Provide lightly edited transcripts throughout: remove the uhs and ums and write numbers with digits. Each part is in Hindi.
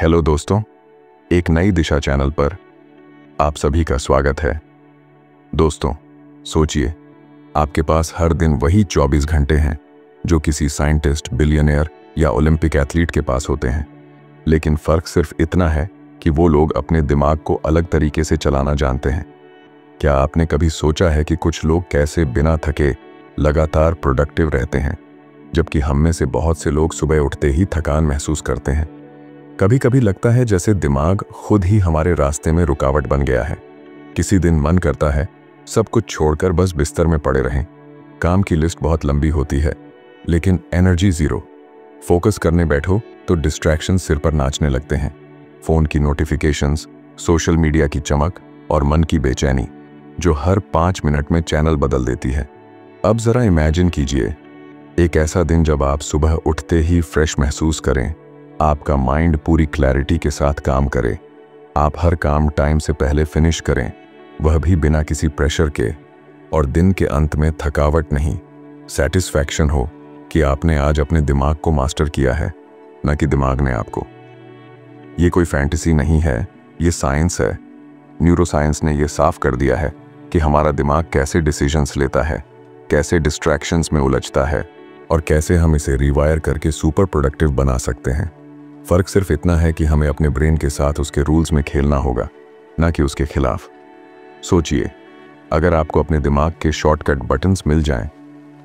हेलो दोस्तों, एक नई दिशा चैनल पर आप सभी का स्वागत है। दोस्तों, सोचिए, आपके पास हर दिन वही 24 घंटे हैं जो किसी साइंटिस्ट, बिलियनियर या ओलंपिक एथलीट के पास होते हैं। लेकिन फर्क सिर्फ इतना है कि वो लोग अपने दिमाग को अलग तरीके से चलाना जानते हैं। क्या आपने कभी सोचा है कि कुछ लोग कैसे बिना थके लगातार प्रोडक्टिव रहते हैं, जबकि हम में से बहुत से लोग सुबह उठते ही थकान महसूस करते हैं। कभी कभी लगता है जैसे दिमाग खुद ही हमारे रास्ते में रुकावट बन गया है। किसी दिन मन करता है सब कुछ छोड़कर बस बिस्तर में पड़े रहें। काम की लिस्ट बहुत लंबी होती है, लेकिन एनर्जी जीरो। फोकस करने बैठो तो डिस्ट्रैक्शन सिर पर नाचने लगते हैं। फोन की नोटिफिकेशंस, सोशल मीडिया की चमक और मन की बेचैनी जो हर 5 मिनट में चैनल बदल देती है। अब जरा इमेजिन कीजिए एक ऐसा दिन जब आप सुबह उठते ही फ्रेश महसूस करें, आपका माइंड पूरी क्लैरिटी के साथ काम करे, आप हर काम टाइम से पहले फिनिश करें, वह भी बिना किसी प्रेशर के, और दिन के अंत में थकावट नहीं, सेटिस्फैक्शन हो कि आपने आज अपने दिमाग को मास्टर किया है, न कि दिमाग ने आपको। ये कोई फैंटेसी नहीं है, ये साइंस है। न्यूरोसाइंस ने यह साफ कर दिया है कि हमारा दिमाग कैसे डिसीजंस लेता है, कैसे डिस्ट्रैक्शंस में उलझता है और कैसे हम इसे रिवायर करके सुपर प्रोडक्टिव बना सकते हैं। फर्क सिर्फ इतना है कि हमें अपने ब्रेन के साथ उसके रूल्स में खेलना होगा, ना कि उसके खिलाफ। सोचिए, अगर आपको अपने दिमाग के शॉर्टकट बटन्स मिल जाएं,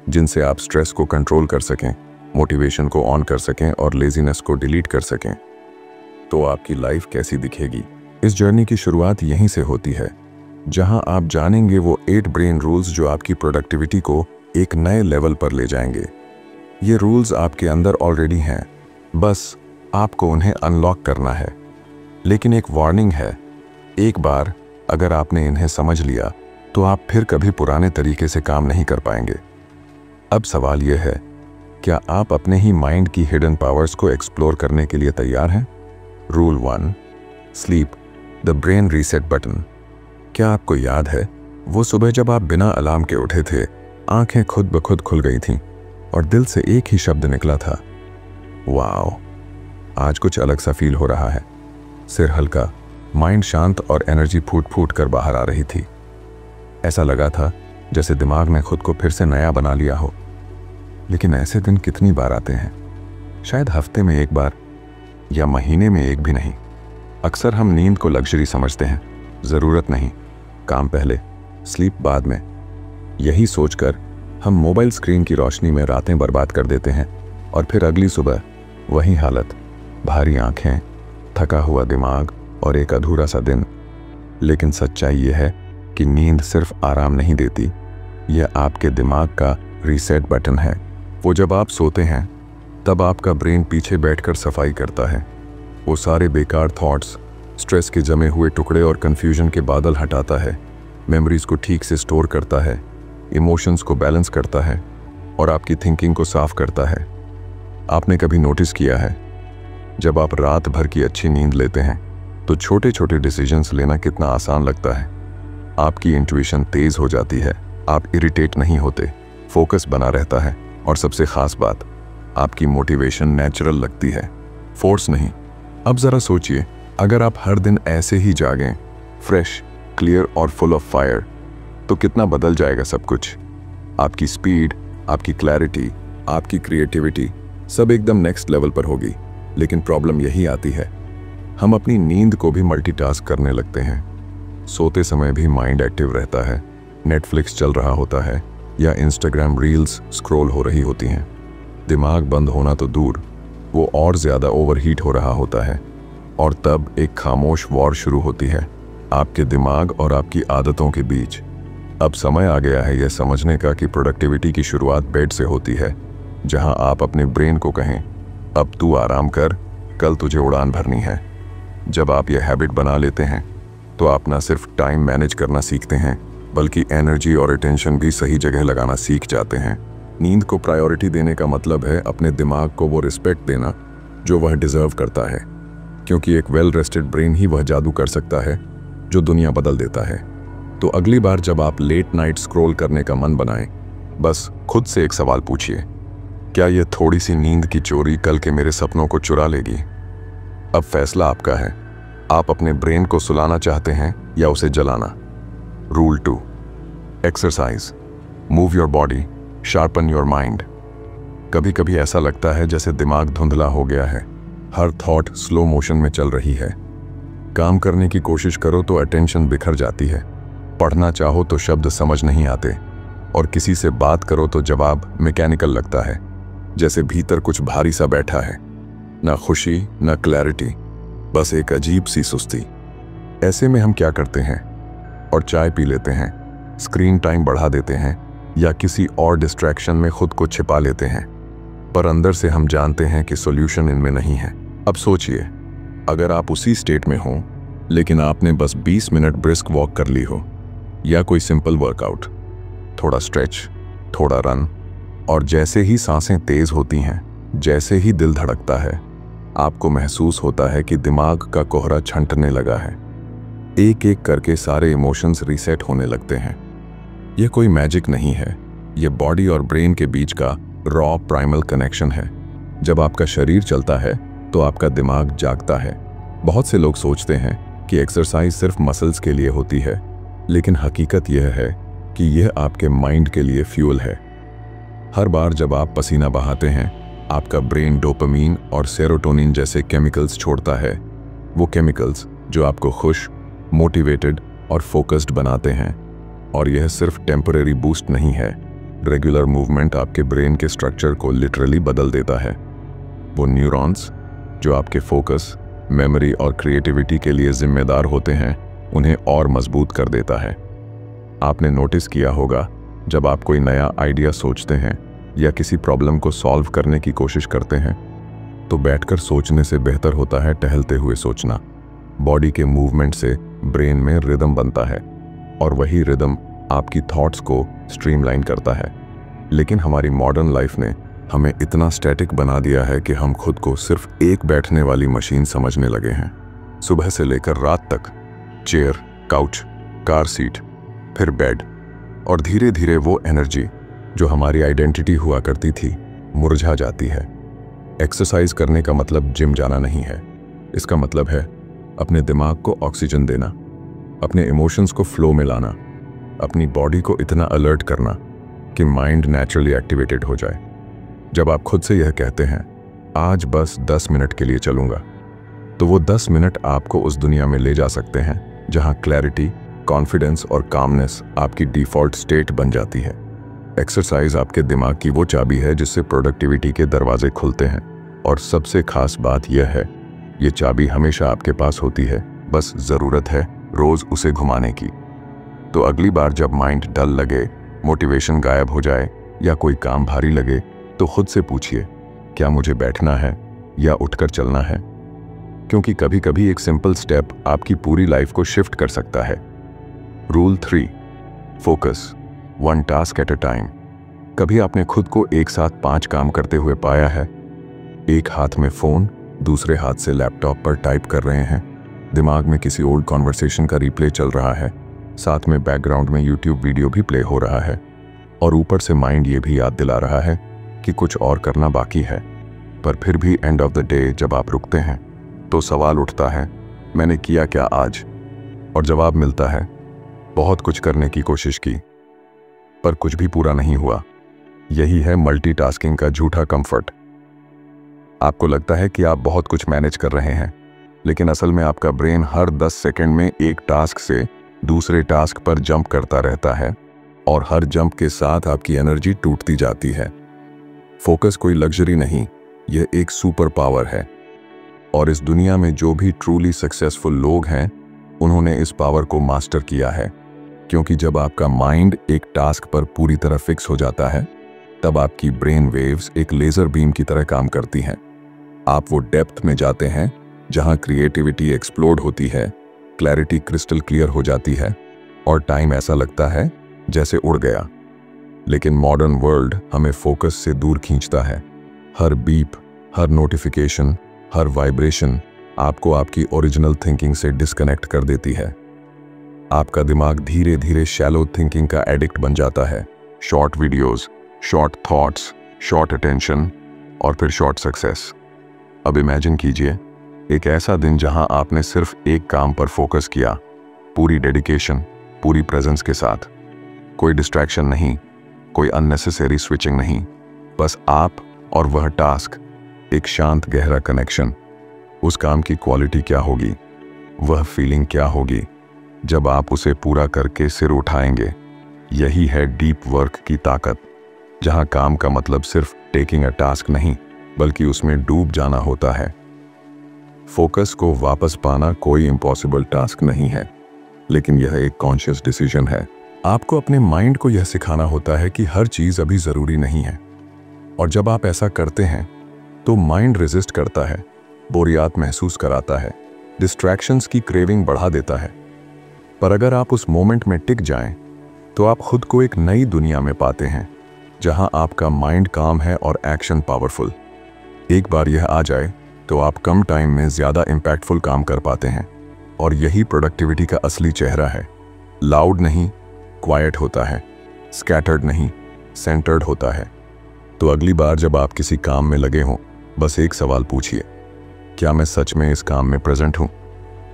जिनसे आप स्ट्रेस को कंट्रोल कर सकें, मोटिवेशन को ऑन कर सकें और लेजीनेस को डिलीट कर सकें, तो आपकी लाइफ कैसी दिखेगी। इस जर्नी की शुरुआत यहीं से होती है, जहां आप जानेंगे वो 8 ब्रेन रूल्स जो आपकी प्रोडक्टिविटी को एक नए लेवल पर ले जाएंगे। ये रूल्स आपके अंदर ऑलरेडी हैं, बस आपको उन्हें अनलॉक करना है। लेकिन एक वार्निंग है, एक बार अगर आपने इन्हें समझ लिया तो आप फिर कभी पुराने तरीके से काम नहीं कर पाएंगे। अब सवाल यह है, क्या आप अपने ही माइंड की हिडन पावर्स को एक्सप्लोर करने के लिए तैयार हैं? Rule 1, sleep the brain reset button. क्या आपको याद है वो सुबह जब आप बिना अलार्म के उठे थे, आंखें खुद ब खुद खुल गई थीं और दिल से एक ही शब्द निकला था, वाओ, आज कुछ अलग सा फील हो रहा है। सिर हल्का, माइंड शांत और एनर्जी फूट फूट कर बाहर आ रही थी। ऐसा लगा था जैसे दिमाग ने खुद को फिर से नया बना लिया हो। लेकिन ऐसे दिन कितनी बार आते हैं? शायद हफ्ते में एक बार या महीने में एक भी नहीं। अक्सर हम नींद को लग्जरी समझते हैं, ज़रूरत नहीं, काम पहले, स्लीप बाद में। यही सोचकर हम मोबाइल स्क्रीन की रोशनी में रातें बर्बाद कर देते हैं और फिर अगली सुबह वही हालत, भारी आंखें, थका हुआ दिमाग और एक अधूरा सा दिन। लेकिन सच्चाई यह है कि नींद सिर्फ आराम नहीं देती, यह आपके दिमाग का रीसेट बटन है। वो जब आप सोते हैं तब आपका ब्रेन पीछे बैठकर सफाई करता है। वो सारे बेकार थॉट्स, स्ट्रेस के जमे हुए टुकड़े और कन्फ्यूजन के बादल हटाता है, मेमोरीज को ठीक से स्टोर करता है, इमोशंस को बैलेंस करता है और आपकी थिंकिंग को साफ करता है। आपने कभी नोटिस किया है, जब आप रात भर की अच्छी नींद लेते हैं तो छोटे छोटे डिसीजंस लेना कितना आसान लगता है। आपकी इंट्यूशन तेज हो जाती है, आप इरिटेट नहीं होते, फोकस बना रहता है और सबसे खास बात, आपकी मोटिवेशन नेचुरल लगती है, फोर्स नहीं। अब जरा सोचिए, अगर आप हर दिन ऐसे ही जागें, फ्रेश, क्लियर और फुल ऑफ फायर, तो कितना बदल जाएगा सब कुछ। आपकी स्पीड, आपकी क्लैरिटी, आपकी क्रिएटिविटी सब एकदम नेक्स्ट लेवल पर होगी। लेकिन प्रॉब्लम यही आती है, हम अपनी नींद को भी मल्टीटास्क करने लगते हैं। सोते समय भी माइंड एक्टिव रहता है, नेटफ्लिक्स चल रहा होता है या इंस्टाग्राम रील्स स्क्रॉल हो रही होती हैं। दिमाग बंद होना तो दूर, वो और ज़्यादा ओवरहीट हो रहा होता है। और तब एक खामोश वॉर शुरू होती है आपके दिमाग और आपकी आदतों के बीच। अब समय आ गया है यह समझने का कि प्रोडक्टिविटी की शुरुआत बेड से होती है, जहां आप अपने ब्रेन को कहें, अब तू आराम कर, कल तुझे उड़ान भरनी है। जब आप यह हैबिट बना लेते हैं तो आप ना सिर्फ टाइम मैनेज करना सीखते हैं, बल्कि एनर्जी और अटेंशन भी सही जगह लगाना सीख जाते हैं। नींद को प्रायोरिटी देने का मतलब है अपने दिमाग को वो रिस्पेक्ट देना जो वह डिजर्व करता है, क्योंकि एक वेल रेस्टेड ब्रेन ही वह जादू कर सकता है जो दुनिया बदल देता है। तो अगली बार जब आप लेट नाइट स्क्रॉल करने का मन बनाएं, बस खुद से एक सवाल पूछिए, क्या यह थोड़ी सी नींद की चोरी कल के मेरे सपनों को चुरा लेगी? अब फैसला आपका है, आप अपने ब्रेन को सुलाना चाहते हैं या उसे जलाना। Rule 2, exercise, move your body, sharpen your mind. कभी कभी ऐसा लगता है जैसे दिमाग धुंधला हो गया है, हर थॉट स्लो मोशन में चल रही है। काम करने की कोशिश करो तो अटेंशन बिखर जाती है, पढ़ना चाहो तो शब्द समझ नहीं आते, और किसी से बात करो तो जवाब मैकेनिकल लगता है, जैसे भीतर कुछ भारी सा बैठा है। ना खुशी ना क्लैरिटी, बस एक अजीब सी सुस्ती। ऐसे में हम क्या करते हैं? और चाय पी लेते हैं, स्क्रीन टाइम बढ़ा देते हैं, या किसी और डिस्ट्रैक्शन में खुद को छिपा लेते हैं। पर अंदर से हम जानते हैं कि सॉल्यूशन इनमें नहीं है। अब सोचिए, अगर आप उसी स्टेट में हो लेकिन आपने बस 20 मिनट ब्रिस्क वॉक कर ली हो, या कोई सिंपल वर्कआउट, थोड़ा स्ट्रेच, थोड़ा रन, और जैसे ही सांसें तेज होती हैं, जैसे ही दिल धड़कता है, आपको महसूस होता है कि दिमाग का कोहरा छंटने लगा है। एक एक करके सारे इमोशंस रीसेट होने लगते हैं। यह कोई मैजिक नहीं है, यह बॉडी और ब्रेन के बीच का रॉ प्राइमल कनेक्शन है। जब आपका शरीर चलता है तो आपका दिमाग जागता है। बहुत से लोग सोचते हैं कि एक्सरसाइज सिर्फ मसल्स के लिए होती है, लेकिन हकीकत यह है कि यह आपके माइंड के लिए फ्यूल है। हर बार जब आप पसीना बहाते हैं, आपका ब्रेन डोपामीन और सेरोटोनिन जैसे केमिकल्स छोड़ता है। वो केमिकल्स जो आपको खुश, मोटिवेटेड और फोकस्ड बनाते हैं। और यह सिर्फ टेम्परेरी बूस्ट नहीं है, रेगुलर मूवमेंट आपके ब्रेन के स्ट्रक्चर को लिटरली बदल देता है। वो न्यूरॉन्स जो आपके फोकस, मेमोरी और क्रिएटिविटी के लिए जिम्मेदार होते हैं, उन्हें और मजबूत कर देता है। आपने नोटिस किया होगा, जब आप कोई नया आइडिया सोचते हैं या किसी प्रॉब्लम को सॉल्व करने की कोशिश करते हैं, तो बैठकर सोचने से बेहतर होता है टहलते हुए सोचना। बॉडी के मूवमेंट से ब्रेन में रिदम बनता है, और वही रिदम आपकी थॉट्स को स्ट्रीमलाइन करता है। लेकिन हमारी मॉडर्न लाइफ ने हमें इतना स्टैटिक बना दिया है कि हम खुद को सिर्फ एक बैठने वाली मशीन समझने लगे हैं। सुबह से लेकर रात तक चेयर, काउच, कार सीट, फिर बेड, और धीरे धीरे वो एनर्जी जो हमारी आइडेंटिटी हुआ करती थी, मुरझा जाती है। एक्सरसाइज करने का मतलब जिम जाना नहीं है। इसका मतलब है अपने दिमाग को ऑक्सीजन देना, अपने इमोशंस को फ्लो में लाना, अपनी बॉडी को इतना अलर्ट करना कि माइंड नेचुरली एक्टिवेटेड हो जाए। जब आप खुद से यह कहते हैं, आज बस 10 मिनट के लिए चलूंगा, तो वो 10 मिनट आपको उस दुनिया में ले जा सकते हैं जहां क्लैरिटी, कॉन्फिडेंस और कामनेस आपकी डिफॉल्ट स्टेट बन जाती है। एक्सरसाइज आपके दिमाग की वो चाबी है जिससे प्रोडक्टिविटी के दरवाजे खुलते हैं। और सबसे खास बात यह है, ये चाबी हमेशा आपके पास होती है, बस ज़रूरत है रोज़ उसे घुमाने की। तो अगली बार जब माइंड डल लगे, मोटिवेशन गायब हो जाए या कोई काम भारी लगे, तो खुद से पूछिए, क्या मुझे बैठना है या उठकर चलना है? क्योंकि कभी कभी एक सिंपल स्टेप आपकी पूरी लाइफ को शिफ्ट कर सकता है। Rule 3, focus, 1 task at a time. कभी आपने खुद को एक साथ 5 काम करते हुए पाया है? एक हाथ में फ़ोन, दूसरे हाथ से लैपटॉप पर टाइप कर रहे हैं, दिमाग में किसी ओल्ड कॉन्वर्सेशन का रिप्ले चल रहा है, साथ में बैकग्राउंड में यूट्यूब वीडियो भी प्ले हो रहा है, और ऊपर से माइंड ये भी याद दिला रहा है कि कुछ और करना बाकी है। पर फिर भी एंड ऑफ द डे जब आप रुकते हैं तो सवाल उठता है, मैंने किया क्या आज? और जवाब मिलता है, बहुत कुछ करने की कोशिश की पर कुछ भी पूरा नहीं हुआ। यही है मल्टीटास्किंग का झूठा कंफर्ट। आपको लगता है कि आप बहुत कुछ मैनेज कर रहे हैं, लेकिन असल में आपका ब्रेन हर 10 सेकंड में एक टास्क से दूसरे टास्क पर जंप करता रहता है, और हर जंप के साथ आपकी एनर्जी टूटती जाती है। फोकस कोई लग्जरी नहीं, यह एक सुपर पावर है। और इस दुनिया में जो भी ट्रूली सक्सेसफुल लोग हैं, उन्होंने इस पावर को मास्टर किया है। क्योंकि जब आपका माइंड एक टास्क पर पूरी तरह फिक्स हो जाता है, तब आपकी ब्रेन वेव्स एक लेजर बीम की तरह काम करती हैं। आप वो डेप्थ में जाते हैं जहां क्रिएटिविटी एक्सप्लोड होती है, क्लैरिटी क्रिस्टल क्लियर हो जाती है, और टाइम ऐसा लगता है जैसे उड़ गया। लेकिन मॉडर्न वर्ल्ड हमें फोकस से दूर खींचता है। हर बीप, हर नोटिफिकेशन, हर वाइब्रेशन आपको आपकी ओरिजिनल थिंकिंग से डिस्कनेक्ट कर देती है। आपका दिमाग धीरे धीरे शैलो थिंकिंग का एडिक्ट बन जाता है। Short videos, short thoughts, short attention, और फिर शॉर्ट सक्सेस। अब इमेजिन कीजिए, एक ऐसा दिन जहां आपने सिर्फ एक काम पर फोकस किया, पूरी डेडिकेशन, पूरी प्रेजेंस के साथ। कोई डिस्ट्रैक्शन नहीं, कोई अननेसेसरी स्विचिंग नहीं, बस आप और वह टास्क, एक शांत गहरा कनेक्शन। उस काम की क्वालिटी क्या होगी, वह फीलिंग क्या होगी जब आप उसे पूरा करके सिर उठाएंगे। यही है डीप वर्क की ताकत, जहां काम का मतलब सिर्फ टेकिंग अ टास्क नहीं, बल्कि उसमें डूब जाना होता है। फोकस को वापस पाना कोई इम्पॉसिबल टास्क नहीं है, लेकिन यह एक कॉन्शियस डिसीजन है। आपको अपने माइंड को यह सिखाना होता है कि हर चीज अभी जरूरी नहीं है, और जब आप ऐसा करते हैं तो माइंड रेजिस्ट करता है, बोरियत महसूस कराता है, डिस्ट्रैक्शंस की क्रेविंग बढ़ा देता है। पर अगर आप उस मोमेंट में टिक जाएं, तो आप खुद को एक नई दुनिया में पाते हैं, जहां आपका माइंड काम है और एक्शन पावरफुल। एक बार यह आ जाए तो आप कम टाइम में ज्यादा इंपैक्टफुल काम कर पाते हैं, और यही प्रोडक्टिविटी का असली चेहरा है। लाउड नहीं, क्वाइट होता है, स्कैटर्ड नहीं, सेंटर्ड होता है। तो अगली बार जब आप किसी काम में लगे हों, बस एक सवाल पूछिए, क्या मैं सच में इस काम में प्रेजेंट हूं?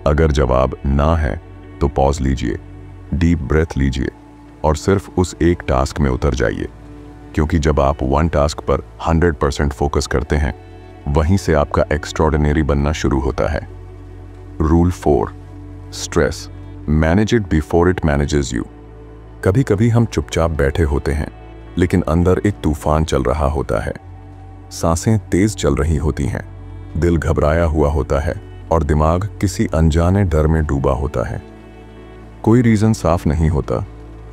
अगर जवाब ना है तो पॉज लीजिए, डीप ब्रेथ लीजिए और सिर्फ उस एक टास्क में उतर जाइए, क्योंकि जब आप वन टास्क पर 100% फोकस करते हैं, वहीं से आपका एक्स्ट्रॉर्डिनरी बनना शुरू होता है। Rule 4, stress manage it before it manages you. कभी कभी हम चुपचाप बैठे होते हैं, लेकिन अंदर एक तूफान चल रहा होता है। सांसें तेज चल रही होती हैं, दिल घबराया हुआ होता है और दिमाग किसी अनजाने डर में डूबा होता है। कोई रीजन साफ नहीं होता,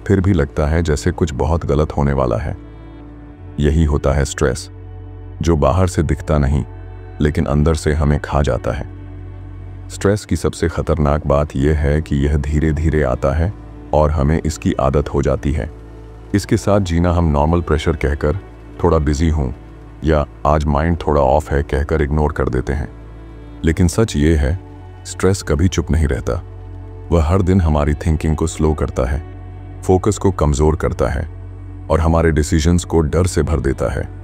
फिर भी लगता है जैसे कुछ बहुत गलत होने वाला है। यही होता है स्ट्रेस, जो बाहर से दिखता नहीं, लेकिन अंदर से हमें खा जाता है। स्ट्रेस की सबसे खतरनाक बात यह है कि यह धीरे धीरे आता है और हमें इसकी आदत हो जाती है। इसके साथ जीना हम नॉर्मल प्रेशर कहकर, थोड़ा बिजी हूं या आज माइंड थोड़ा ऑफ है कहकर इग्नोर कर देते हैं। लेकिन सच ये है, स्ट्रेस कभी चुप नहीं रहता। वह हर दिन हमारी थिंकिंग को स्लो करता है, फोकस को कमजोर करता है और हमारे डिसीजंस को डर से भर देता है।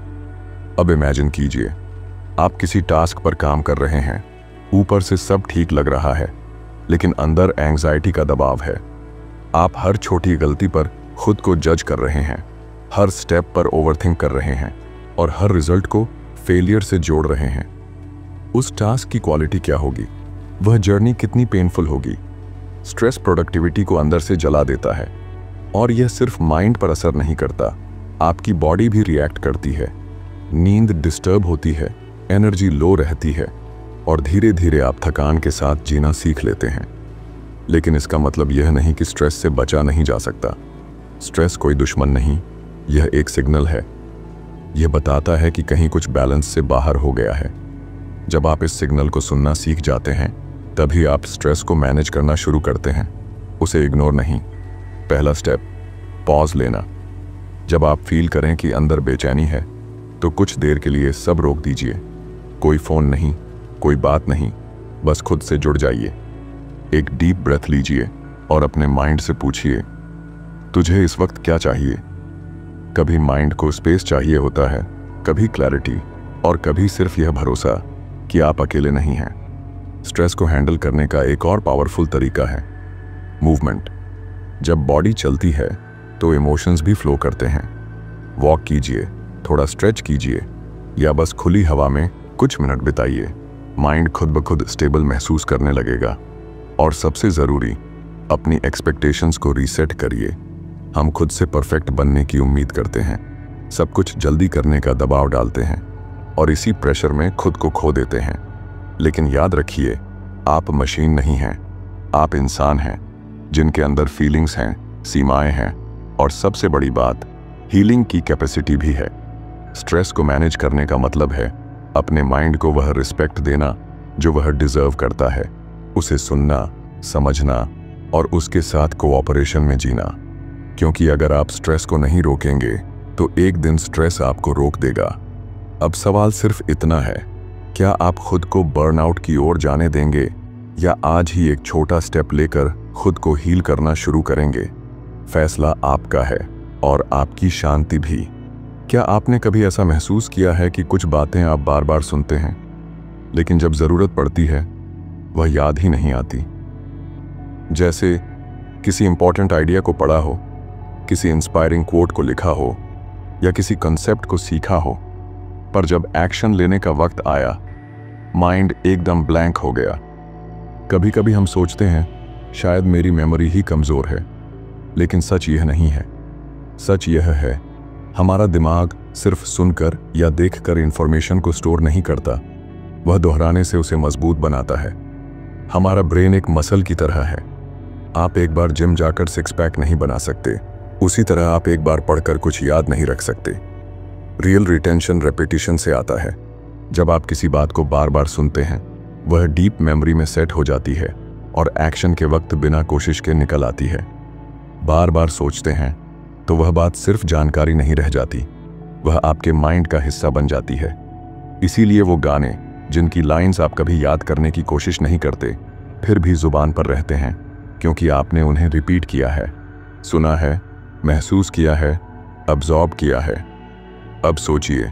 अब इमेजिन कीजिए, आप किसी टास्क पर काम कर रहे हैं, ऊपर से सब ठीक लग रहा है, लेकिन अंदर एंग्जाइटी का दबाव है। आप हर छोटी गलती पर खुद को जज कर रहे हैं, हर स्टेप पर ओवरथिंक कर रहे हैं और हर रिजल्ट को फेलियर से जोड़ रहे हैं। उस टास्क की क्वालिटी क्या होगी, वह जर्नी कितनी पेनफुल होगी। स्ट्रेस प्रोडक्टिविटी को अंदर से जला देता है, और यह सिर्फ माइंड पर असर नहीं करता, आपकी बॉडी भी रिएक्ट करती है। नींद डिस्टर्ब होती है, एनर्जी लो रहती है और धीरे धीरे आप थकान के साथ जीना सीख लेते हैं। लेकिन इसका मतलब यह नहीं कि स्ट्रेस से बचा नहीं जा सकता। स्ट्रेस कोई दुश्मन नहीं, यह एक सिग्नल है। यह बताता है कि कहीं कुछ बैलेंस से बाहर हो गया है। जब आप इस सिग्नल को सुनना सीख जाते हैं, तभी आप स्ट्रेस को मैनेज करना शुरू करते हैं, उसे इग्नोर नहीं। पहला स्टेप, पॉज लेना। जब आप फील करें कि अंदर बेचैनी है, तो कुछ देर के लिए सब रोक दीजिए। कोई फोन नहीं, कोई बात नहीं, बस खुद से जुड़ जाइए। एक डीप ब्रेथ लीजिए और अपने माइंड से पूछिए, तुझे इस वक्त क्या चाहिए? कभी माइंड को स्पेस चाहिए होता है, कभी क्लैरिटी, और कभी सिर्फ यह भरोसा कि आप अकेले नहीं हैं। स्ट्रेस को हैंडल करने का एक और पावरफुल तरीका है मूवमेंट। जब बॉडी चलती है तो इमोशंस भी फ्लो करते हैं। वॉक कीजिए, थोड़ा स्ट्रेच कीजिए या बस खुली हवा में कुछ मिनट बिताइए। माइंड खुद ब खुद स्टेबल महसूस करने लगेगा। और सबसे ज़रूरी, अपनी एक्सपेक्टेशंस को रीसेट करिए। हम खुद से परफेक्ट बनने की उम्मीद करते हैं, सब कुछ जल्दी करने का दबाव डालते हैं और इसी प्रेशर में खुद को खो देते हैं। लेकिन याद रखिए, आप मशीन नहीं हैं, आप इंसान हैं जिनके अंदर फीलिंग्स हैं, सीमाएं हैं और सबसे बड़ी बात, हीलिंग की कैपेसिटी भी है। स्ट्रेस को मैनेज करने का मतलब है अपने माइंड को वह रिस्पेक्ट देना जो वह डिजर्व करता है, उसे सुनना, समझना और उसके साथ कोऑपरेशन में जीना। क्योंकि अगर आप स्ट्रेस को नहीं रोकेंगे तो एक दिन स्ट्रेस आपको रोक देगा। अब सवाल सिर्फ इतना है, क्या आप खुद को बर्नआउट की ओर जाने देंगे या आज ही एक छोटा स्टेप लेकर खुद को हील करना शुरू करेंगे? फैसला आपका है और आपकी शांति भी। क्या आपने कभी ऐसा महसूस किया है कि कुछ बातें आप बार बार सुनते हैं, लेकिन जब ज़रूरत पड़ती है वह याद ही नहीं आती। जैसे किसी इंपॉर्टेंट आइडिया को पढ़ा हो, किसी इंस्पायरिंग कोट को लिखा हो या किसी कंसेप्ट को सीखा हो, पर जब एक्शन लेने का वक्त आया माइंड एकदम ब्लैंक हो गया। कभी कभी हम सोचते हैं शायद मेरी मेमोरी ही कमज़ोर है, लेकिन सच यह नहीं है। सच यह है हमारा दिमाग सिर्फ सुनकर या देखकर इंफॉर्मेशन को स्टोर नहीं करता, वह दोहराने से उसे मजबूत बनाता है। हमारा ब्रेन एक मसल की तरह है। आप एक बार जिम जाकर सिक्स पैक नहीं बना सकते, उसी तरह आप एक बार पढ़कर कुछ याद नहीं रख सकते। रियल रिटेंशन रेपिटेशन से आता है। जब आप किसी बात को बार बार सुनते हैं वह डीप मेमोरी में सेट हो जाती है और एक्शन के वक्त बिना कोशिश के निकल आती है। बार बार सोचते हैं तो वह बात सिर्फ जानकारी नहीं रह जाती, वह आपके माइंड का हिस्सा बन जाती है। इसीलिए वो गाने जिनकी लाइंस आप कभी याद करने की कोशिश नहीं करते फिर भी जुबान पर रहते हैं, क्योंकि आपने उन्हें रिपीट किया है, सुना है, महसूस किया है, अब्जॉर्ब किया है। अब सोचिए,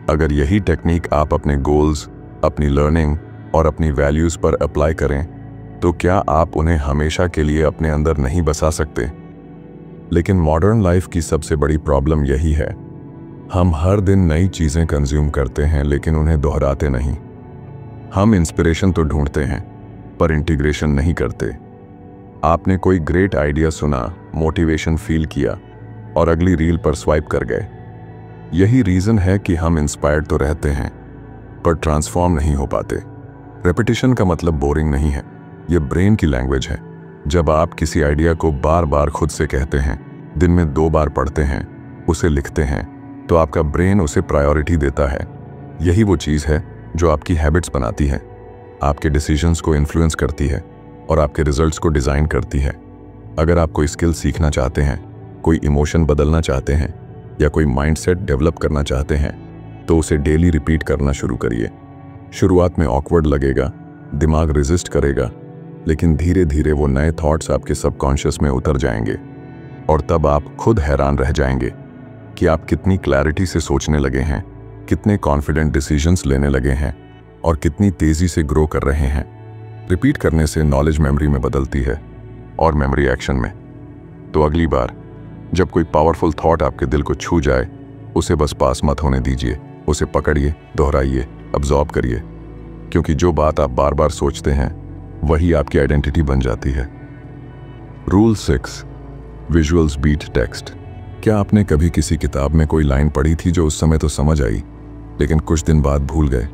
अगर यही टेक्निक आप अपने गोल्स, अपनी लर्निंग और अपनी वैल्यूज़ पर अप्लाई करें तो क्या आप उन्हें हमेशा के लिए अपने अंदर नहीं बसा सकते? लेकिन मॉडर्न लाइफ की सबसे बड़ी प्रॉब्लम यही है, हम हर दिन नई चीज़ें कंज्यूम करते हैं लेकिन उन्हें दोहराते नहीं। हम इंस्पिरेशन तो ढूंढते हैं पर इंटीग्रेशन नहीं करते। आपने कोई ग्रेट आइडिया सुना, मोटिवेशन फील किया और अगली रील पर स्वाइप कर गए। यही रीज़न है कि हम इंस्पायर्ड तो रहते हैं पर ट्रांसफॉर्म नहीं हो पाते। रेपिटेशन का मतलब बोरिंग नहीं है, ये ब्रेन की लैंग्वेज है। जब आप किसी आइडिया को बार बार खुद से कहते हैं, दिन में 2 बार पढ़ते हैं, उसे लिखते हैं, तो आपका ब्रेन उसे प्रायोरिटी देता है। यही वो चीज़ है जो आपकी हैबिट्स बनाती है, आपके डिसीजंस को इन्फ्लुएंस करती है और आपके रिजल्ट्स को डिज़ाइन करती है। अगर आप कोई स्किल सीखना चाहते हैं, कोई इमोशन बदलना चाहते हैं या कोई माइंडसेट डेवलप करना चाहते हैं तो उसे डेली रिपीट करना शुरू करिए। शुरुआत में ऑकवर्ड लगेगा, दिमाग रेजिस्ट करेगा, लेकिन धीरे धीरे वो नए थॉट्स आपके सबकॉन्शियस में उतर जाएंगे और तब आप खुद हैरान रह जाएंगे कि आप कितनी क्लैरिटी से सोचने लगे हैं, कितने कॉन्फिडेंट डिसीजंस लेने लगे हैं और कितनी तेज़ी से ग्रो कर रहे हैं। रिपीट करने से नॉलेज मेमोरी में बदलती है और मेमोरी एक्शन में। तो अगली बार जब कोई पावरफुल थॉट आपके दिल को छू जाए, उसे बस पास मत होने दीजिए, उसे पकड़िए, दोहराइए, अब्जॉर्ब करिए, क्योंकि जो बात आप बार बार सोचते हैं वही आपकी आइडेंटिटी बन जाती है। Rule 6, visuals beat text. क्या आपने कभी किसी किताब में कोई लाइन पढ़ी थी जो उस समय तो समझ आई लेकिन कुछ दिन बाद भूल गए,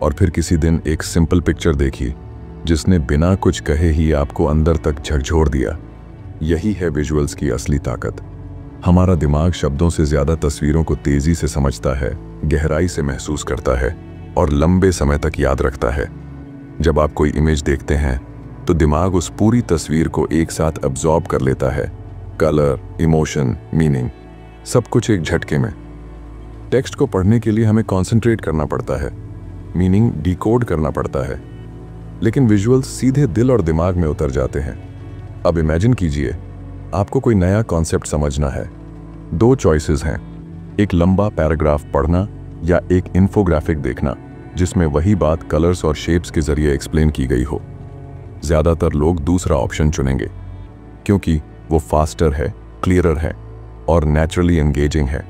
और फिर किसी दिन एक सिंपल पिक्चर देखी जिसने बिना कुछ कहे ही आपको अंदर तक झकझोर दिया? यही है विजुअल्स की असली ताकत। हमारा दिमाग शब्दों से ज़्यादा तस्वीरों को तेज़ी से समझता है, गहराई से महसूस करता है और लंबे समय तक याद रखता है। जब आप कोई इमेज देखते हैं तो दिमाग उस पूरी तस्वीर को एक साथ अब्जॉर्ब कर लेता है, कलर, इमोशन, मीनिंग, सब कुछ एक झटके में। टेक्स्ट को पढ़ने के लिए हमें कॉन्सेंट्रेट करना पड़ता है, मीनिंग डिकोड करना पड़ता है, लेकिन विजुअल्स सीधे दिल और दिमाग में उतर जाते हैं। अब इमेजिन कीजिए, आपको कोई नया कॉन्सेप्ट समझना है। 2 चॉइसेस हैं, एक लंबा पैराग्राफ पढ़ना या एक इन्फोग्राफिक देखना जिसमें वही बात कलर्स और शेप्स के जरिए एक्सप्लेन की गई हो। ज़्यादातर लोग दूसरा ऑप्शन चुनेंगे क्योंकि वो फास्टर है, क्लियरर है और नेचुरली एंगेजिंग है।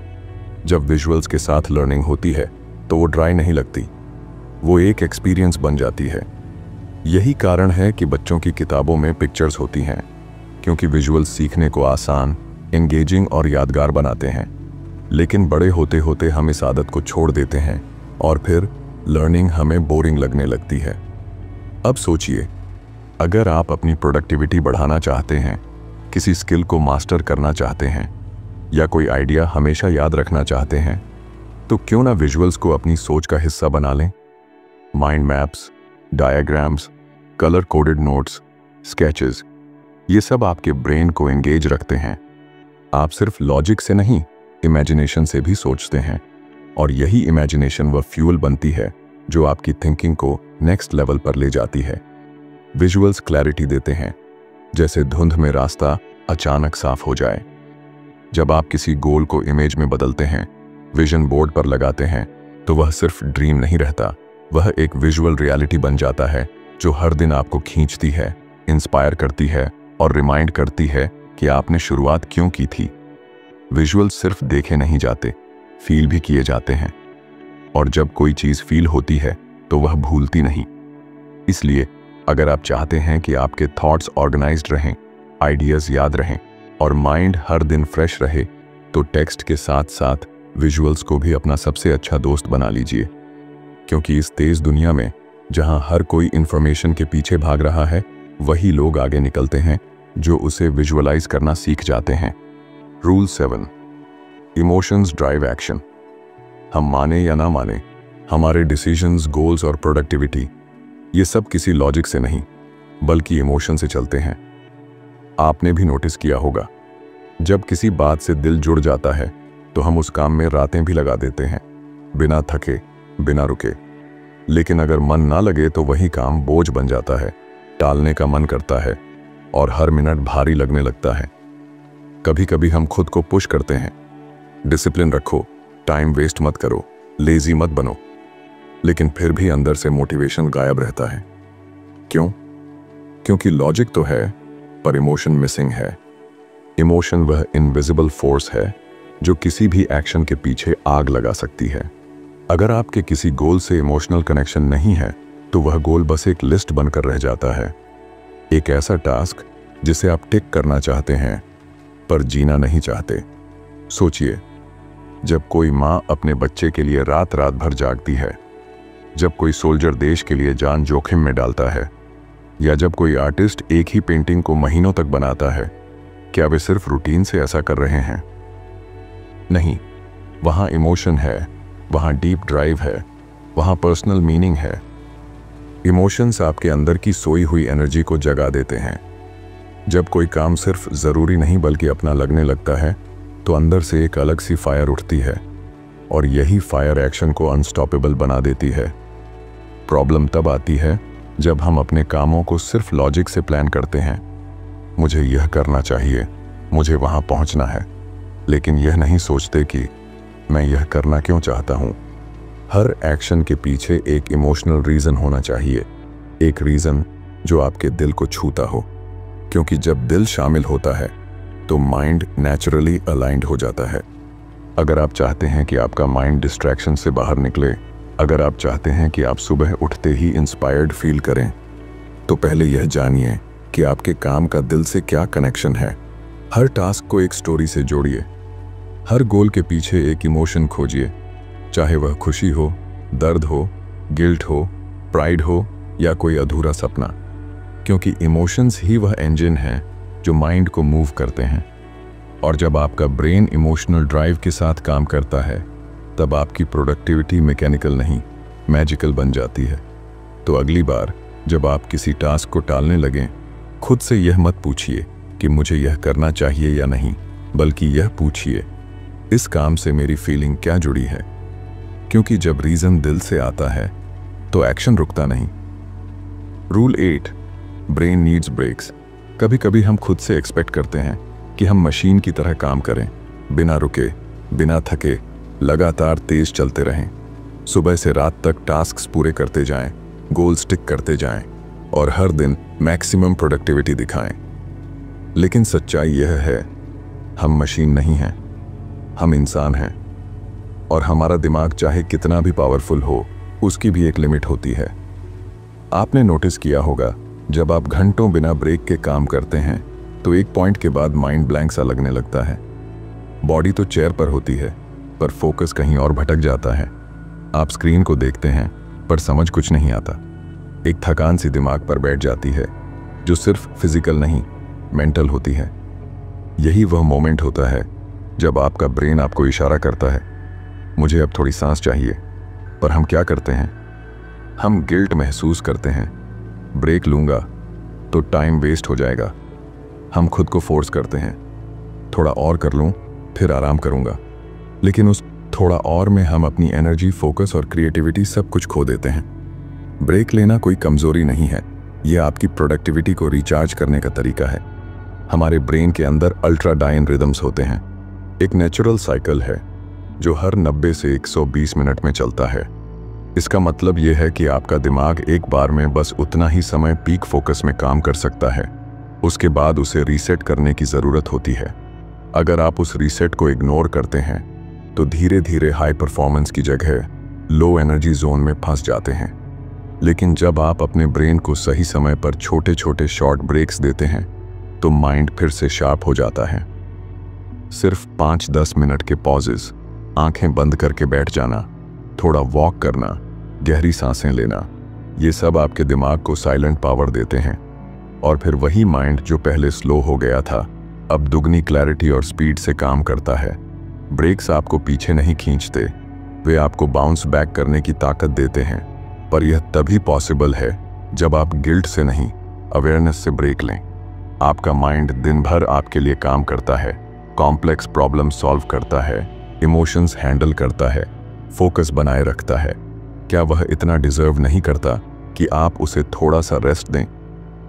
जब विजुअल्स के साथ लर्निंग होती है तो वो ड्राई नहीं लगती, वो एक एक्सपीरियंस बन जाती है। यही कारण है कि बच्चों की किताबों में पिक्चर्स होती हैं, क्योंकि विजुअल्स सीखने को आसान, एंगेजिंग और यादगार बनाते हैं। लेकिन बड़े होते होते हम इस आदत को छोड़ देते हैं और फिर लर्निंग हमें बोरिंग लगने लगती है। अब सोचिए, अगर आप अपनी प्रोडक्टिविटी बढ़ाना चाहते हैं, किसी स्किल को मास्टर करना चाहते हैं या कोई आइडिया हमेशा याद रखना चाहते हैं, तो क्यों ना विजुअल्स को अपनी सोच का हिस्सा बना लें। Mind maps, diagrams, colour coded notes, sketches, ये सब आपके ब्रेन को एंगेज रखते हैं। आप सिर्फ लॉजिक से नहीं, इमेजिनेशन से भी सोचते हैं, और यही इमेजिनेशन वह फ्यूल बनती है जो आपकी थिंकिंग को नेक्स्ट लेवल पर ले जाती है। विजुअल्स क्लैरिटी देते हैं, जैसे धुंध में रास्ता अचानक साफ हो जाए। जब आप किसी गोल को इमेज में बदलते हैं, विजन बोर्ड पर लगाते हैं, तो वह सिर्फ ड्रीम नहीं रहता, वह एक विजुअल रियलिटी बन जाता है जो हर दिन आपको खींचती है, इंस्पायर करती है और रिमाइंड करती है कि आपने शुरुआत क्यों की थी। विजुअल सिर्फ देखे नहीं जाते, फील भी किए जाते हैं। और जब कोई चीज़ फील होती है तो वह भूलती नहीं। इसलिए अगर आप चाहते हैं कि आपके थॉट्स ऑर्गेनाइज्ड रहें, आइडियाज़ याद रहें और माइंड हर दिन फ्रेश रहे, तो टेक्स्ट के साथ साथ विजुअल्स को भी अपना सबसे अच्छा दोस्त बना लीजिए। क्योंकि इस तेज़ दुनिया में जहां हर कोई इंफॉर्मेशन के पीछे भाग रहा है, वही लोग आगे निकलते हैं जो उसे विजुअलाइज करना सीख जाते हैं। Rule 7, emotions drive action. हम माने या ना माने, हमारे डिसीजंस, गोल्स और प्रोडक्टिविटी, ये सब किसी लॉजिक से नहीं बल्कि इमोशन से चलते हैं। आपने भी नोटिस किया होगा, जब किसी बात से दिल जुड़ जाता है तो हम उस काम में रातें भी लगा देते हैं, बिना थके, बिना रुके। लेकिन अगर मन ना लगे तो वही काम बोझ बन जाता है, टालने का मन करता है और हर मिनट भारी लगने लगता है। कभी कभी हम खुद को पुश करते हैं, डिसिप्लिन रखो, टाइम वेस्ट मत करो, लेजी मत बनो, लेकिन फिर भी अंदर से मोटिवेशन गायब रहता है। क्यों? क्योंकि लॉजिक तो है पर इमोशन मिसिंग है। इमोशन वह इनविजिबल फोर्स है जो किसी भी एक्शन के पीछे आग लगा सकती है। अगर आपके किसी गोल से इमोशनल कनेक्शन नहीं है तो वह गोल बस एक लिस्ट बनकर रह जाता है, एक ऐसा टास्क जिसे आप टिक करना चाहते हैं पर जीना नहीं चाहते। सोचिए, जब कोई माँ अपने बच्चे के लिए रात रात भर जागती है, जब कोई सोल्जर देश के लिए जान जोखिम में डालता है, या जब कोई आर्टिस्ट एक ही पेंटिंग को महीनों तक बनाता है, क्या वे सिर्फ रूटीन से ऐसा कर रहे हैं? नहीं, वहाँ इमोशन है, वहाँ डीप ड्राइव है, वहाँ पर्सनल मीनिंग है। इमोशंस आपके अंदर की सोई हुई एनर्जी को जगा देते हैं। जब कोई काम सिर्फ ज़रूरी नहीं बल्कि अपना लगने लगता है तो अंदर से एक अलग सी फायर उठती है और यही फायर एक्शन को अनस्टॉपेबल बना देती है। प्रॉब्लम तब आती है जब हम अपने कामों को सिर्फ लॉजिक से प्लान करते हैं। मुझे यह करना चाहिए, मुझे वहाँ पहुँचना है, लेकिन यह नहीं सोचते कि मैं यह करना क्यों चाहता हूँ। हर एक्शन के पीछे एक इमोशनल रीज़न होना चाहिए, एक रीज़न जो आपके दिल को छूता हो। क्योंकि जब दिल शामिल होता है तो माइंड नेचुरली अलाइंड हो जाता है। अगर आप चाहते हैं कि आपका माइंड डिस्ट्रैक्शन से बाहर निकले, अगर आप चाहते हैं कि आप सुबह उठते ही इंस्पायर्ड फील करें, तो पहले यह जानिए कि आपके काम का दिल से क्या कनेक्शन है। हर टास्क को एक स्टोरी से जोड़िए, हर गोल के पीछे एक इमोशन खोजिए, चाहे वह खुशी हो, दर्द हो, गिल्ट हो, प्राइड हो या कोई अधूरा सपना। क्योंकि इमोशंस ही वह इंजन है जो माइंड को मूव करते हैं। और जब आपका ब्रेन इमोशनल ड्राइव के साथ काम करता है, तब आपकी प्रोडक्टिविटी मैकेनिकल नहीं, मैजिकल बन जाती है। तो अगली बार जब आप किसी टास्क को टालने लगें, खुद से यह मत पूछिए कि मुझे यह करना चाहिए या नहीं, बल्कि यह पूछिए, इस काम से मेरी फीलिंग क्या जुड़ी है। क्योंकि जब रीज़न दिल से आता है तो एक्शन रुकता नहीं। Rule 8, brain needs breaks. कभी कभी हम खुद से एक्सपेक्ट करते हैं कि हम मशीन की तरह काम करें, बिना रुके, बिना थके, लगातार तेज चलते रहें, सुबह से रात तक टास्क्स पूरे करते जाएं, गोल स्टिक करते जाएं और हर दिन मैक्सिमम प्रोडक्टिविटी दिखाएं। लेकिन सच्चाई यह है, हम मशीन नहीं हैं, हम इंसान हैं। और हमारा दिमाग चाहे कितना भी पावरफुल हो, उसकी भी एक लिमिट होती है। आपने नोटिस किया होगा, जब आप घंटों बिना ब्रेक के काम करते हैं तो एक पॉइंट के बाद माइंड ब्लैंक सा लगने लगता है। बॉडी तो चेयर पर होती है पर फोकस कहीं और भटक जाता है। आप स्क्रीन को देखते हैं पर समझ कुछ नहीं आता। एक थकान सी दिमाग पर बैठ जाती है जो सिर्फ फिजिकल नहीं, मेंटल होती है। यही वह मोमेंट होता है जब आपका ब्रेन आपको इशारा करता है, मुझे अब थोड़ी सांस चाहिए। पर हम क्या करते हैं? हम गिल्ट महसूस करते हैं, ब्रेक लूँगा तो टाइम वेस्ट हो जाएगा। हम खुद को फोर्स करते हैं, थोड़ा और कर लूँ फिर आराम करूँगा। लेकिन उस थोड़ा और में हम अपनी एनर्जी, फोकस और क्रिएटिविटी सब कुछ खो देते हैं। ब्रेक लेना कोई कमज़ोरी नहीं है, यह आपकी प्रोडक्टिविटी को रिचार्ज करने का तरीका है। हमारे ब्रेन के अंदर अल्ट्राडाइन रिदम्स होते हैं, एक नेचुरल साइकिल है जो हर 90 से 120 मिनट में चलता है। इसका मतलब यह है कि आपका दिमाग एक बार में बस उतना ही समय पीक फोकस में काम कर सकता है, उसके बाद उसे रीसेट करने की ज़रूरत होती है। अगर आप उस रीसेट को इग्नोर करते हैं तो धीरे धीरे हाई परफॉर्मेंस की जगह लो एनर्जी जोन में फंस जाते हैं। लेकिन जब आप अपने ब्रेन को सही समय पर छोटे छोटे शॉर्ट ब्रेक्स देते हैं तो माइंड फिर से शार्प हो जाता है। सिर्फ 5-10 मिनट के पॉजेस, आंखें बंद करके बैठ जाना, थोड़ा वॉक करना, गहरी सांसें लेना, ये सब आपके दिमाग को साइलेंट पावर देते हैं। और फिर वही माइंड जो पहले स्लो हो गया था अब दुगनी क्लैरिटी और स्पीड से काम करता है। ब्रेक्स आपको पीछे नहीं खींचते, वे आपको बाउंस बैक करने की ताकत देते हैं। पर यह तभी पॉसिबल है जब आप गिल्ट से नहीं, अवेयरनेस से ब्रेक लें। आपका माइंड दिन भर आपके लिए काम करता है, कॉम्प्लेक्स प्रॉब्लम सॉल्व करता है, इमोशंस हैंडल करता है, फोकस बनाए रखता है। क्या वह इतना डिजर्व नहीं करता कि आप उसे थोड़ा सा रेस्ट दें?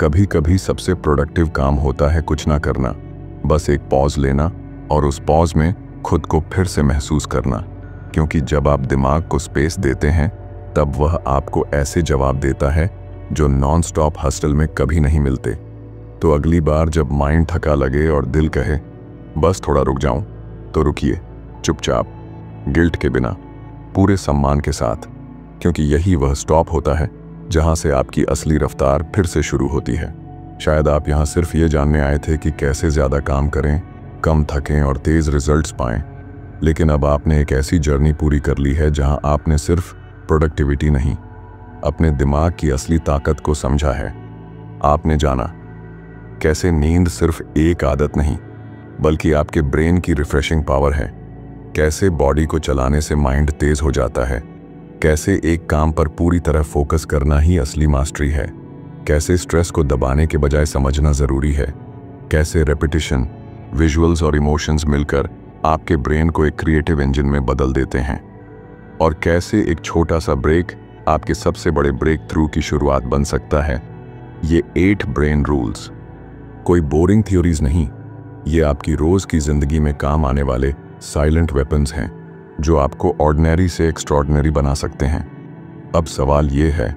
कभी कभी सबसे प्रोडक्टिव काम होता है कुछ ना करना, बस एक पॉज लेना और उस पॉज में खुद को फिर से महसूस करना। क्योंकि जब आप दिमाग को स्पेस देते हैं तब वह आपको ऐसे जवाब देता है जो नॉन स्टॉप हस्टल में कभी नहीं मिलते। तो अगली बार जब माइंड थका लगे और दिल कहे बस थोड़ा रुक जाऊं, तो रुकिए, चुपचाप, गिल्ट के बिना, पूरे सम्मान के साथ। क्योंकि यही वह स्टॉप होता है जहां से आपकी असली रफ्तार फिर से शुरू होती है। शायद आप यहां सिर्फ ये जानने आए थे कि कैसे ज़्यादा काम करें, कम थकें और तेज़ रिजल्ट्स पाएं। लेकिन अब आपने एक ऐसी जर्नी पूरी कर ली है जहां आपने सिर्फ प्रोडक्टिविटी नहीं, अपने दिमाग की असली ताकत को समझा है। आपने जाना कैसे नींद सिर्फ एक आदत नहीं बल्कि आपके ब्रेन की रिफ्रेशिंग पावर है, कैसे बॉडी को चलाने से माइंड तेज हो जाता है, कैसे एक काम पर पूरी तरह फोकस करना ही असली मास्टरी है, कैसे स्ट्रेस को दबाने के बजाय समझना ज़रूरी है, कैसे रेपिटेशन, विजुअल्स और इमोशंस मिलकर आपके ब्रेन को एक क्रिएटिव इंजन में बदल देते हैं, और कैसे एक छोटा सा ब्रेक आपके सबसे बड़े ब्रेक थ्रू की शुरुआत बन सकता है। ये 8 ब्रेन रूल्स कोई बोरिंग थ्योरीज नहीं, ये आपकी रोज़ की ज़िंदगी में काम आने वाले साइलेंट वेपन्स हैं जो आपको ऑर्डिनरी से एक्स्ट्रॉर्डिनरी बना सकते हैं। अब सवाल ये है,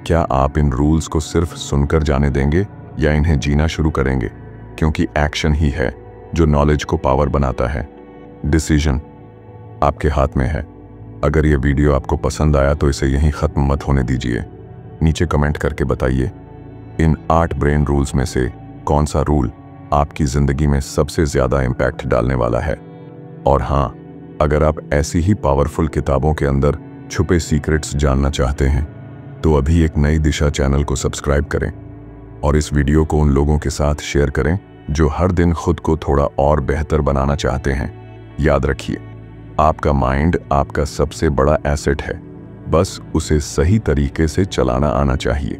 क्या आप इन रूल्स को सिर्फ सुनकर जाने देंगे या इन्हें जीना शुरू करेंगे? क्योंकि एक्शन ही है जो नॉलेज को पावर बनाता है। डिसीजन आपके हाथ में है। अगर ये वीडियो आपको पसंद आया तो इसे यहीं ख़त्म मत होने दीजिए। नीचे कमेंट करके बताइए इन 8 ब्रेन रूल्स में से कौन सा रूल आपकी ज़िंदगी में सबसे ज़्यादा इम्पैक्ट डालने वाला है। और हाँ, अगर आप ऐसी ही पावरफुल किताबों के अंदर छुपे सीक्रेट्स जानना चाहते हैं तो अभी एक नई दिशा चैनल को सब्सक्राइब करें और इस वीडियो को उन लोगों के साथ शेयर करें जो हर दिन खुद को थोड़ा और बेहतर बनाना चाहते हैं। याद रखिए, आपका माइंड आपका सबसे बड़ा एसेट है, बस उसे सही तरीके से चलाना आना चाहिए।